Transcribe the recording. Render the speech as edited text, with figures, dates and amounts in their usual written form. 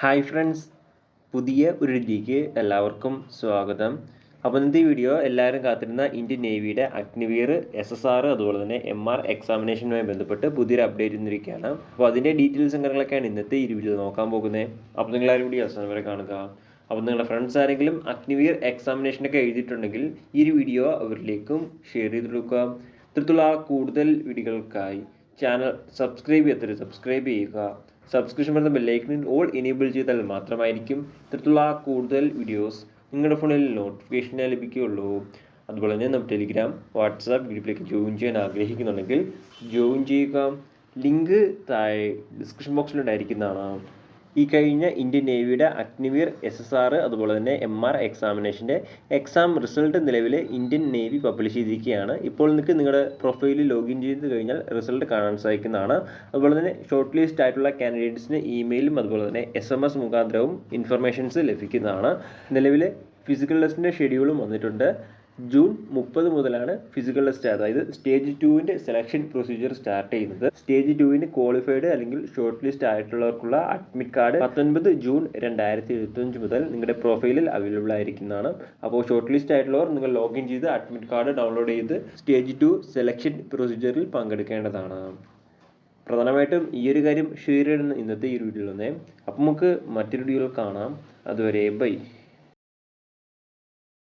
Hi friends, പുതിയ ഒരു രീതിക്ക് എല്ലാവർക്കും സ്വാഗതം. അപ്പോൾ ഇന്നത്തെ വീഡിയോ എല്ലാവരും കാത്തിരുന്ന ഇന്ത്യൻ നേവിയുടെ അഗ്നിവീർ SSR അതുപോലെ തന്നെ MR എക്സാമിനേഷനുമായി ബന്ധപ്പെട്ട് പുതിയൊരു അപ്ഡേറ്റ് ഇന്നിരിക്കുകയാണ്. അപ്പോൾ അതിൻ്റെ ഡീറ്റെയിൽസും കാര്യങ്ങളൊക്കെയാണ് ഇന്നത്തെ ഈ വീഡിയോ നോക്കാൻ പോകുന്നത്. അപ്പോൾ നിങ്ങളാരും കൂടി അവസാനം വരെ കാണുക. അപ്പോൾ നിങ്ങളുടെ ഫ്രണ്ട്സ് ആരെങ്കിലും അഗ്നിവീർ എക്സാമിനേഷനൊക്കെ എഴുതിയിട്ടുണ്ടെങ്കിൽ ഈ ഒരു വീഡിയോ അവരിലേക്കും ഷെയർ ചെയ്ത് കൊടുക്കുക. ഇത്തരത്തിലുള്ള കൂടുതൽ വീഡിയോകൾക്കായി ചാനൽ സബ്സ്ക്രൈബ് ചെയ്യുക. സബ്സ്ക്രിപ്ഷൻ വരുന്ന ബെല്ലൈക്കണിൽ ഓൾ എനേബിൾ ചെയ്താൽ മാത്രമായിരിക്കും ഇത്തരത്തിലുള്ള കൂടുതൽ വീഡിയോസ് നിങ്ങളുടെ ഫോണിൽ നോട്ടിഫിക്കേഷനായി ലഭിക്കുകയുള്ളൂ. അതുപോലെ തന്നെ നമ്മുടെ ടെലിഗ്രാം വാട്സാപ്പ് ഗ്രൂപ്പിലേക്ക് ജോയിൻ ചെയ്യാൻ ആഗ്രഹിക്കുന്നുണ്ടെങ്കിൽ ജോയിൻ ചെയ്യുക. ലിങ്ക് താഴെ ഡിസ്ക്രിപ്ഷൻ ബോക്സിലുണ്ടായിരിക്കുന്നതാണ്. ഈ കഴിഞ്ഞ ഇന്ത്യൻ നേവിയുടെ അഗ്നിവീർ SSR അതുപോലെ തന്നെ MR എക്സാമിനേഷൻ്റെ എക്സാം റിസൾട്ട് നിലവിൽ ഇന്ത്യൻ നേവി പബ്ലിഷ് ചെയ്തിരിക്കുകയാണ്. ഇപ്പോൾ നിങ്ങൾക്ക് നിങ്ങളുടെ പ്രൊഫൈലിൽ ലോഗിൻ ചെയ്ത് കഴിഞ്ഞാൽ റിസൾട്ട് കാണാൻ സാധിക്കുന്നതാണ്. അതുപോലെ തന്നെ ഷോർട്ട് ലിസ്റ്റ് ആയിട്ടുള്ള കാൻഡിഡേറ്റ്സിന് ഇമെയിലും അതുപോലെ തന്നെ SMS മുഖാന്തരവും ഇൻഫർമേഷൻസ് ലഭിക്കുന്നതാണ്. നിലവിൽ ഫിസിക്കൽ ടെസ്റ്റിൻ്റെ ഷെഡ്യൂളും വന്നിട്ടുണ്ട്. ജൂൺ 30 മുതലാണ് ഫിസിക്കൽ ടെസ്റ്റ്, അതായത് സ്റ്റേജ് 2ൻ്റെ സെലക്ഷൻ പ്രൊസീജിയർ സ്റ്റാർട്ട് ചെയ്യുന്നത്. സ്റ്റേജ് 2ന് ക്വാളിഫൈഡ് അല്ലെങ്കിൽ ഷോർട്ട് ലിസ്റ്റ് ആയിട്ടുള്ളവർക്കുള്ള അഡ്മിറ്റ് കാർഡ് 19 ജൂൺ 2025 മുതൽ നിങ്ങളുടെ പ്രൊഫൈലിൽ അവൈലബിൾ ആയിരിക്കുന്നതാണ്. അപ്പോൾ ഷോർട്ട് ലിസ്റ്റ് ആയിട്ടുള്ളവർ നിങ്ങൾ ലോഗിൻ ചെയ്ത് അഡ്മിറ്റ് കാർഡ് ഡൗൺലോഡ് ചെയ്ത് സ്റ്റേജ് 2 സെലക്ഷൻ പ്രൊസീജിയറിൽ പങ്കെടുക്കേണ്ടതാണ്. പ്രധാനമായിട്ടും ഈ ഒരു കാര്യം ഷെയർ ചെയ്യുന്ന ഇന്നത്തെ ഈ വീഡിയോയിൽ തന്നെ. അപ്പോൾ നമുക്ക് മറ്റൊരു വീഡിയോയിൽ കാണാം. അതുവരെ ബൈ.